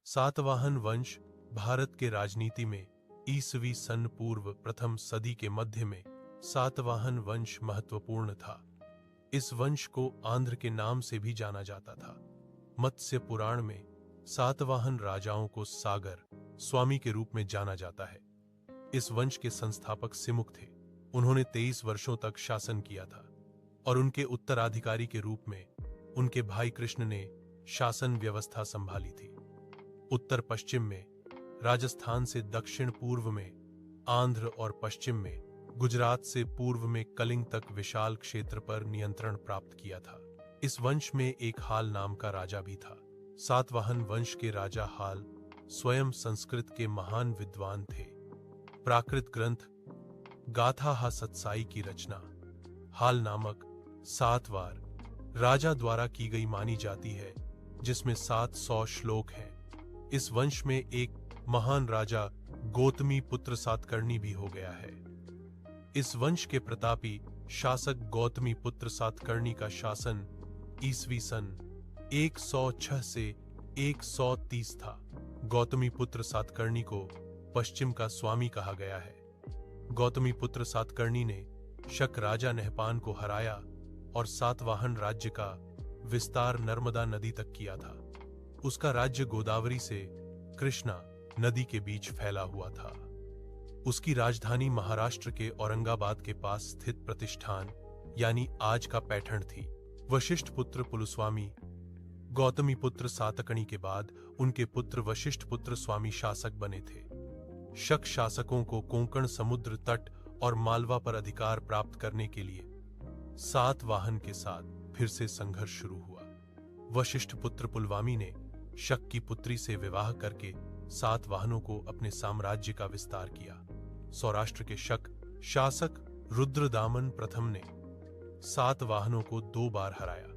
सातवाहन वंश भारत के राजनीति में ईसवी सन पूर्व प्रथम सदी के मध्य में सातवाहन वंश महत्वपूर्ण था। इस वंश को आंध्र के नाम से भी जाना जाता था। मत्स्य पुराण में सातवाहन राजाओं को सागर स्वामी के रूप में जाना जाता है। इस वंश के संस्थापक सिमुक थे। उन्होंने 23 वर्षों तक शासन किया था और उनके उत्तराधिकारी के रूप में उनके भाई कृष्ण ने शासन व्यवस्था संभाली थी। उत्तर पश्चिम में राजस्थान से दक्षिण पूर्व में आंध्र और पश्चिम में गुजरात से पूर्व में कलिंग तक विशाल क्षेत्र पर नियंत्रण प्राप्त किया था। इस वंश में एक हाल नाम का राजा भी था। सातवाहन वंश के राजा हाल स्वयं संस्कृत के महान विद्वान थे। प्राकृत ग्रंथ गाथा हा सत्साई की रचना हाल नामक 7 वार राजा द्वारा की गई मानी जाती है, जिसमें 700 श्लोक हैं। इस वंश में एक महान राजा गौतमी पुत्र सातकर्णी भी हो गया है। इस वंश के प्रतापी शासक गौतमी पुत्र सातकर्णी का शासन ईसवी सन 106 से 130 था। गौतमी पुत्र सातकर्णी को पश्चिम का स्वामी कहा गया है। गौतमी पुत्र सातकर्णी ने शक राजा नहपान को हराया और सातवाहन राज्य का विस्तार नर्मदा नदी तक किया था। उसका राज्य गोदावरी से कृष्णा नदी के बीच फैला हुआ था। उसकी राजधानी महाराष्ट्र के औरंगाबाद के पास स्थित प्रतिष्ठान यानी आज का पैठण थी। वशिष्ठ पुत्र पुलुस्वामी गौतमी पुत्र सातकर्णी के बाद उनके पुत्र वशिष्ठ पुत्र स्वामी शासक बने थे। शक शासकों को कोंकण समुद्र तट और मालवा पर अधिकार प्राप्त करने के लिए सातवाहन के साथ फिर से संघर्ष शुरू हुआ। वशिष्ठ पुत्र पुलवामी ने शक की पुत्री से विवाह करके सातवाहनों को अपने साम्राज्य का विस्तार किया। सौराष्ट्र के शक शासक रुद्रदामन प्रथम ने सातवाहनों को 2 बार हराया।